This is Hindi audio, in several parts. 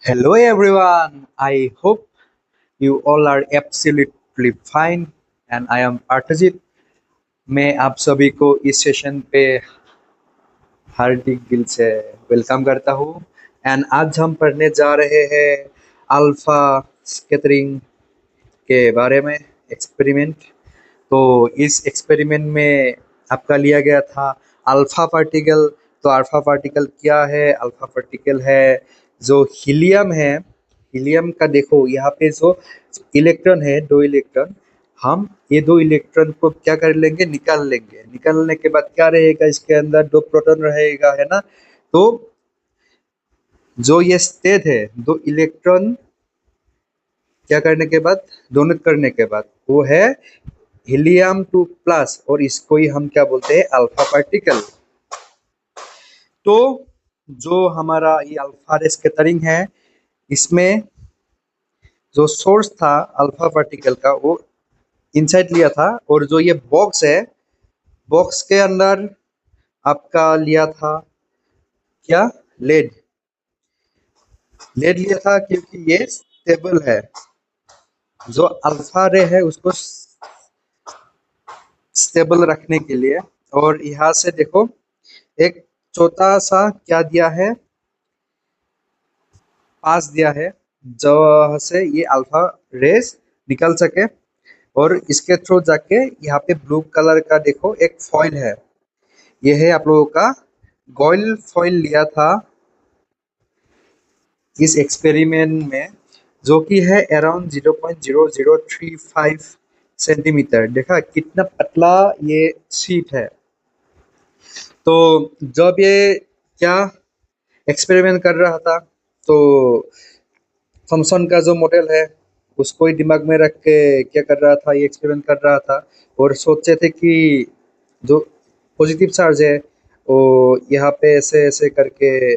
Hello everyone. I hope you all are absolutely fine and I am Partajit. मैं आप सभी को इस सेशन पे हार्दिक दिल से वेलकम करता हूँ एंड आज हम पढ़ने जा रहे हैं अल्फा स्कैटरिंग के बारे में एक्सपेरिमेंट। तो इस एक्सपेरिमेंट में आपका लिया गया था अल्फा पार्टिकल। तो अल्फा पार्टिकल क्या है? अल्फा पार्टिकल है जो हीलियम है। हीलियम का देखो यहाँ पे जो इलेक्ट्रॉन है, दो इलेक्ट्रॉन, हम ये दो इलेक्ट्रॉन को क्या कर लेंगे? निकाल लेंगे। निकालने के बाद क्या रहेगा? इसके अंदर दो प्रोटॉन रहेगा, है ना। तो जो ये स्टेट है, दो इलेक्ट्रॉन क्या करने के बाद, डोनेट करने के बाद, वो है हीलियम 2 प्लस और इसको ही हम क्या बोलते हैं? Alpha particle. तो जो हमारा ये अल्फा रे स्कैटरिंग है, इसमें जो सोर्स था अल्फा पार्टिकल का वो इनसाइड लिया था, और जो ये बॉक्स है, बॉक्स के अंदर आपका लिया था क्या? लेड। लेड लिया था क्योंकि ये स्टेबल है। जो अल्फा रे है उसको स्टेबल रखने के लिए। और यहाँ से देखो एक छोटा सा क्या दिया है? पास दिया है, जहाँ से ये अल्फा रेस निकल सके। और इसके थ्रू जाके यहाँ पे ब्लू कलर का देखो एक फॉइल है। ये है आप लोगों का गॉइल फॉइल लिया था इस एक्सपेरिमेंट में, जो कि है अराउंड 0.0035 सेंटीमीटर। देखा कितना पतला ये शीट है। तो जब ये क्या एक्सपेरिमेंट कर रहा था, तो थॉमसन का जो मॉडल है उसको ही दिमाग में रख के क्या कर रहा था? ये एक्सपेरिमेंट कर रहा था। और सोचे थे कि जो पॉजिटिव चार्ज है वो यहाँ पे ऐसे ऐसे करके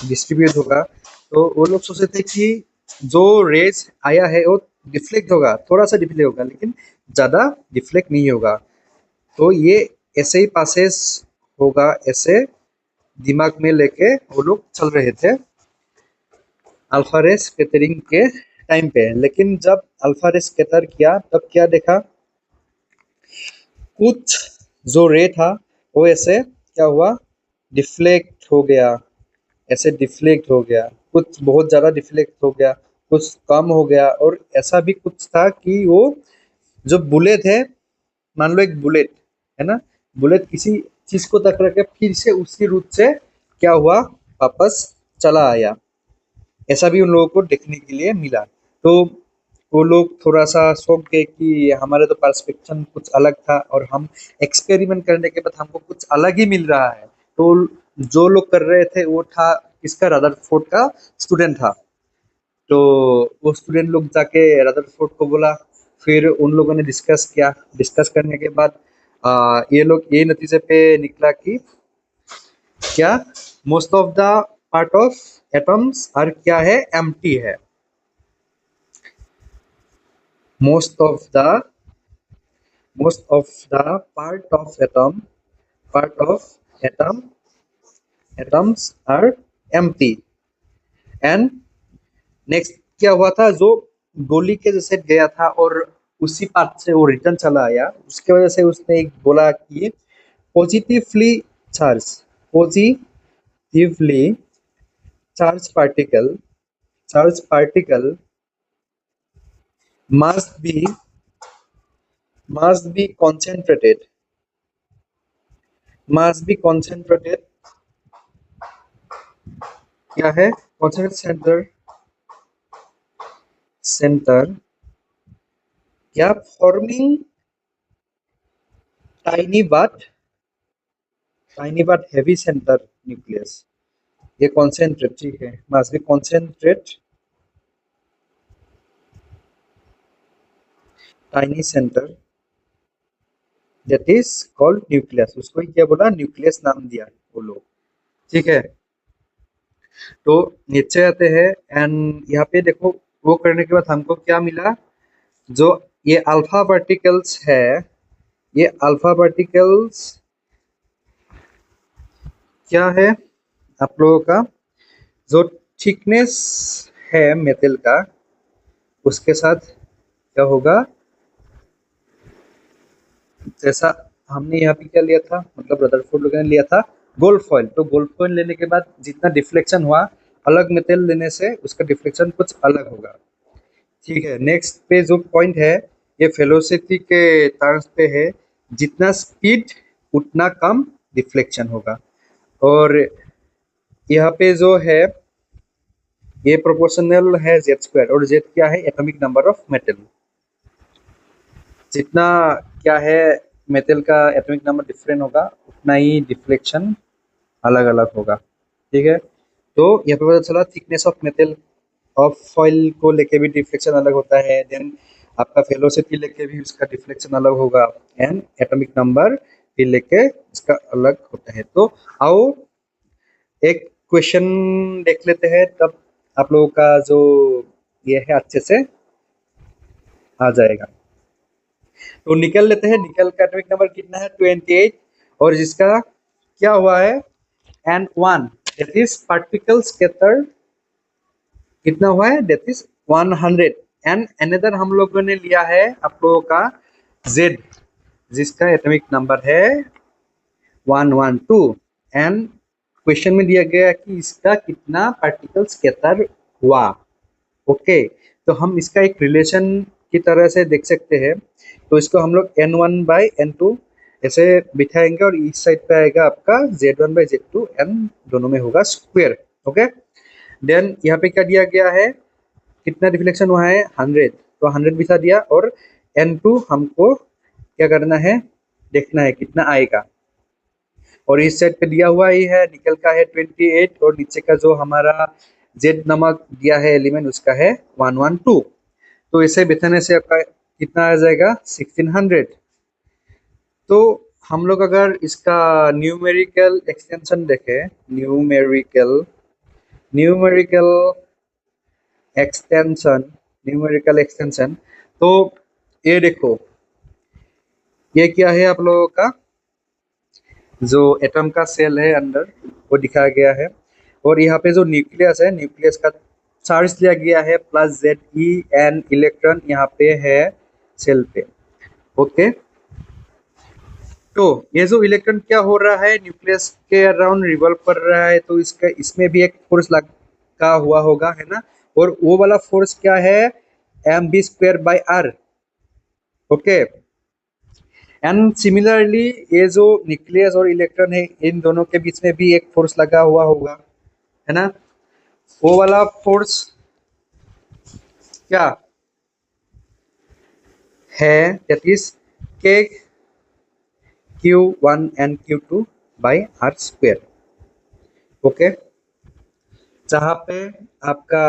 डिस्ट्रीब्यूट होगा। तो वो लोग सोचे थे कि जो रेज आया है वो डिफ्लेक्ट होगा, थोड़ा सा डिफ्लेक्ट होगा, लेकिन ज़्यादा डिफ्लेक्ट नहीं होगा। तो ये ऐसे ही पासेस होगा, ऐसे दिमाग में लेके वो लोग चल रहे थे अल्फा रे स्कैटरिंग के टाइम पे। लेकिन जब अल्फा रे स्कैटर किया तब क्या देखा? कुछ जो रे था वो ऐसे क्या हुआ? डिफ्लेक्ट हो गया। ऐसे डिफ्लेक्ट हो गया, कुछ बहुत ज़्यादा डिफ्लेक्ट हो गया, कुछ कम हो गया। और ऐसा भी कुछ था कि वो जो बुलेट है, मान लो एक बुलेट है ना, बुलेट किसी चीज को टकरा के फिर से उसी रूट से क्या हुआ? वापस चला आया। ऐसा भी उन लोगों को देखने के लिए मिला। तो वो लोग थोड़ा सा शौक गए कि हमारा तो पर्सपेक्शन कुछ अलग था और हम एक्सपेरिमेंट करने के बाद हमको कुछ अलग ही मिल रहा है। तो जो लोग कर रहे थे वो था किसका? रदरफोर्ड का स्टूडेंट था। तो वो स्टूडेंट लोग जाके रदरफोर्ड को बोला। फिर उन लोगों ने डिस्कस किया। डिस्कस करने के बाद ये लोग ये नतीजे पे निकला कि क्या most of the part of atoms are क्या है? एम्प्टी है। most of the most of the part of atom atoms are empty। And next क्या हुआ था? जो गोली के जैसे गया था और उसी पाथ से वो रिटर्न चला आया, उसके वजह से उसने एक बोला कि positively charge positively charge particle must be must be concentrated must be concentrated क्या है? concentrate center क्या? forming tiny but heavy center nucleus। ये concentrate, ठीक है, must be concentrate tiny center that is called nucleus। उसको ही क्या बोला? न्यूक्लियस नाम दिया वो लोग, ठीक है। तो नीचे आते हैं एंड यहाँ पे देखो वो करने के बाद हमको क्या मिला? जो ये अल्फा पार्टिकल्स है, ये अल्फा पार्टिकल्स क्या है आप लोगों का? जो थिकनेस है मेटल का, उसके साथ क्या होगा, जैसा हमने यहाँ पे क्या लिया था, मतलब रदरफोर्ड लोगों ने लिया था गोल्ड फॉइल, तो गोल्ड फॉइल लेने के बाद जितना डिफ्लेक्शन हुआ, अलग मेटल लेने से उसका डिफ्लेक्शन कुछ अलग होगा। ठीक है, नेक्स्ट पे जो पॉइंट है, ये वेलोसिटी के टर्म्स पे है, जितना स्पीड उतना कम डिफ्लेक्शन होगा। और यहाँ पे जो है ये प्रोपोर्शनल है जेड स्क्वायर, और जेड क्या है, एटॉमिक नंबर ऑफ मेटल। जितना क्या है मेटल का एटॉमिक नंबर डिफरेंट होगा, उतना ही डिफ्लेक्शन अलग अलग होगा। ठीक है, तो यहाँ पे पता चला thickness of metal of foil को लेके भी डिफ्लेक्शन अलग होता है, देन आपका वेलोसिटी लेके भी उसका डिफ्लेक्शन अलग होगा, एंड एटॉमिक नंबर भी लेके इसका अलग होता है। तो आओ एक क्वेश्चन देख लेते हैं, तब आप लोगों का जो ये है अच्छे से आ जाएगा। तो निकल लेते हैं, निकल का एटॉमिक नंबर कितना है, 28, और जिसका क्या हुआ है N1, that is particle scatter कितना हुआ है, दैट इज 100, एंड अनदर हम लोगों ने लिया है आप लोगों का Z, जिसका एटॉमिक नंबर है 112, एंड क्वेश्चन में दिया गया कि इसका कितना पार्टिकल स्कैटर हुआ। ओके, तो हम इसका एक रिलेशन की तरह से देख सकते हैं, तो इसको हम लोग N1 बाई N2 ऐसे बिठाएंगे, और इस साइड पे आएगा आपका Z1 बाई Z2, एन दोनों में होगा स्क्वायर। ओके, देन यहाँ पे क्या दिया गया है, कितना रिफ्लेक्शन हुआ है 100, तो 100 बिठा दिया, और N2 हमको क्या करना है, देखना है कितना आएगा। और इस साइड पे दिया हुआ ही है, निकल का है 28, और नीचे का जो हमारा जेड नमक दिया है एलिमेंट, उसका है 112, तो इसे बिठाने से आपका कितना आ जाएगा 1600। तो हम लोग अगर इसका न्यूमेरिकल एक्सटेंशन देखें, numerical numerical extension numerical extension, तो ये देखो, ये क्या है आप लोगों का जो एटम का सेल है अंदर, वो दिखाया गया है, और यहाँ पे जो न्यूक्लियस है, न्यूक्लियस का चार्ज दिया गया है प्लस Ze, एन इलेक्ट्रॉन यहाँ पे है सेल पे। ओके, तो ये जो इलेक्ट्रॉन क्या हो रहा है, न्यूक्लियस के अराउंड रिवॉल्व कर रहा है, तो इसका इसमें भी एक फोर्स लगा हुआ होगा, है ना, और वो वाला फोर्स क्या है, mv²/r। ओके, एंड सिमिलरली ये जो न्यूक्लियस और इलेक्ट्रॉन है, इन दोनों के बीच में भी एक फोर्स लगा हुआ होगा, है ना, वो वाला फोर्स क्या है, दैट इज के Q1 and Q2 by r²। Okay, जहाँ पे आपका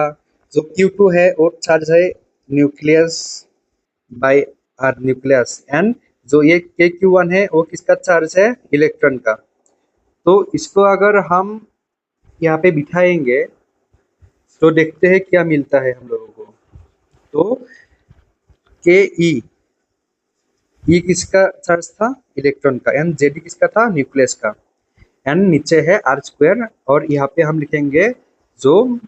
जो Q2 है वो चार्ज है nucleus by r nucleus, and जो ये Q1 है वो किसका चार्ज है, इलेक्ट्रॉन का। तो इसको अगर हम यहाँ पे बिठाएंगे तो देखते हैं क्या मिलता है हम लोगों को। तो ई किसका चार्ज था, इलेक्ट्रॉन का, एंड जेड किसका था, न्यूक्लियस का, एंड नीचे है r², और यहाँ पे हम लिखेंगे जो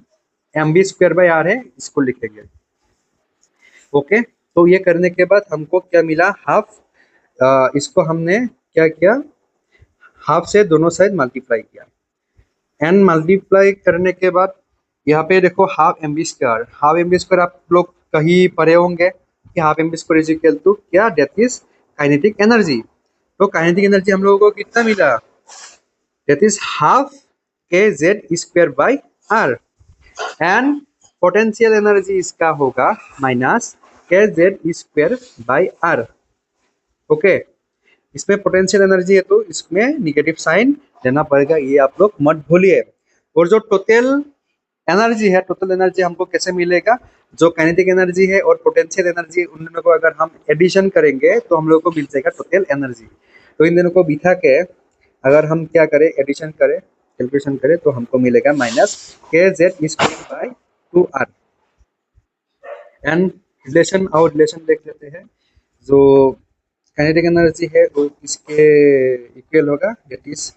mv²/r है, इसको लिखेंगे। ओके, तो ये करने के बाद हमको क्या मिला, हाफ, इसको हमने क्या किया, हाफ से दोनों साइड मल्टीप्लाई किया, एंड मल्टीप्लाई करने के बाद यहाँ पे देखो हाफ एम बी स्क्वायर आप लोग कहीं पढ़े होंगे कि half m b square is equal to क्या, दैट इज काइनेटिक एनर्जी। तो काइनेटिक एनर्जी हम लोगों को कितना मिला, that is half kz²/r, and potential energy इसका होगा माइनस kz²/r। ओके, इसमें पोटेंशियल एनर्जी है तो इसमें निगेटिव साइन देना पड़ेगा, ये आप लोग मत भूलिए। और जो टोटल एनर्जी है, टोटल एनर्जी हमको कैसे मिलेगा, जो काइनेटिक एनर्जी है और पोटेंशियल एनर्जी, उन दोनों को अगर हम एडिशन करेंगे तो हम लोग को मिल जाएगा टोटल एनर्जी। तो इन दोनों को बिठा के अगर हम क्या करें, एडिशन करें, कैलकुलेशन करें, तो हमको मिलेगा माइनस kz²/2r। एंड रिलेशन और रिलेशन देख लेते हैं, जो काइनेटिक एनर्जी है वो इसके इक्वल होगा, that is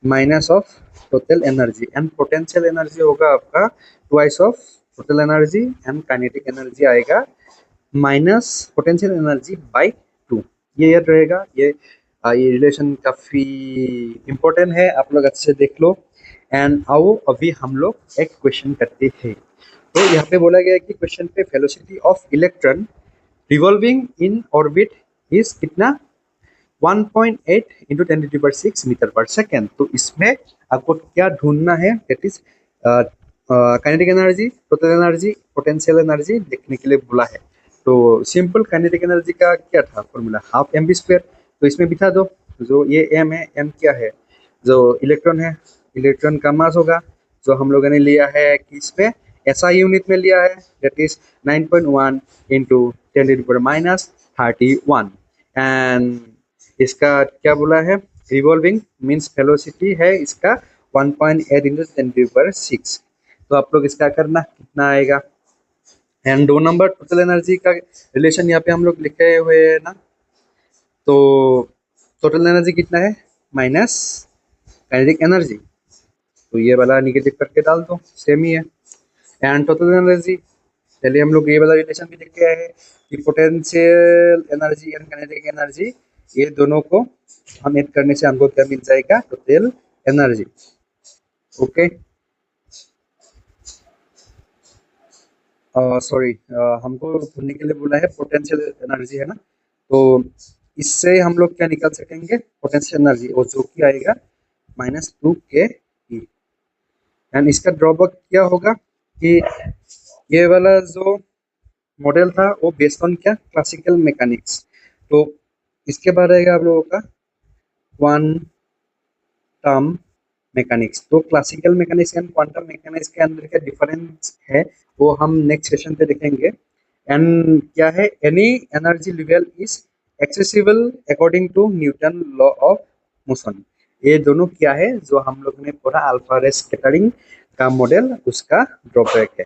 minus of total energy, and potential energy होगा आपका twice of total energy and kinetic energy आएगा माइनस पोटेंशियल एनर्जी बाई 2। ये याद रहेगा। ये रिलेशन काफ़ी इम्पोर्टेंट है, आप लोग अच्छे से देख लो। एंड आओ अभी हम लोग एक क्वेश्चन करते हैं। तो यहाँ पे बोला गया है कि क्वेश्चन पे velocity of electron revolving in orbit is कितना 1.8 इंटू 10⁻⁶ मीटर पर सेकेंड। तो इसमें आपको क्या ढूंढना है, that is kinetic energy, total energy, potential energy देखने के लिए बोला है। तो सिंपल काइनेटिक एनर्जी का क्या था formula, half m b square. तो इसमें बिठा दो, जो ये एम है, एम क्या है, जो इलेक्ट्रॉन है, इलेक्ट्रॉन का मास होगा, जो हम लोगों ने लिया है कि इस पे एसआई यूनिट में लिया है, दैट इज 9.1 इंटू 10⁻31। एंड इसका क्या बोला है, रिवॉल्विंग मीन्स वेलोसिटी है इसका 1.8 इंटू 10⁻⁶। तो आप लोग इसका करना कितना आएगा। एंड 2 नंबर टोटल एनर्जी का रिलेशन यहाँ पे हम लोग लिखे हुए हैं ना। तो टोटल एनर्जी कितना है माइनस काइनेटिक एनर्जी, तो ये वाला निगेटिव करके डाल दो, सेम ही है। एंड टोटल एनर्जी, चलिए हम लोग ये वाला रिलेशन भी लिख के आए हैं कि potential energy and kinetic energy, ये दोनों को हम ऐड करने से हमको क्या मिल जाएगा, टोटल एनर्जी। ओके, सॉरी, हमको ढूंढने के लिए बोला है पोटेंशियल एनर्जी है ना। तो इससे हम लोग क्या निकाल सकेंगे, पोटेंशियल एनर्जी, और जो कि आएगा -2 KE। एंड इसका ड्रॉबैक क्या होगा कि ये वाला जो मॉडल था वो बेस्ड ऑन क्या, क्लासिकल मैकेनिक्स। तो इसके बाद आएगा आप लोगों का क्वांटम मैकेनिक्स। तो classical mechanics and quantum mechanics के अंदर क्या डिफरेंस है वो हम नेक्स्ट सेशन पे देखेंगे। एंड क्या है, any energy level is accessible according to Newton law of motion. ये दोनों क्या है जो हम लोग ने पढ़ा, अल्फा रे स्कैटरिंग का मॉडल, उसका ड्रॉबैक है।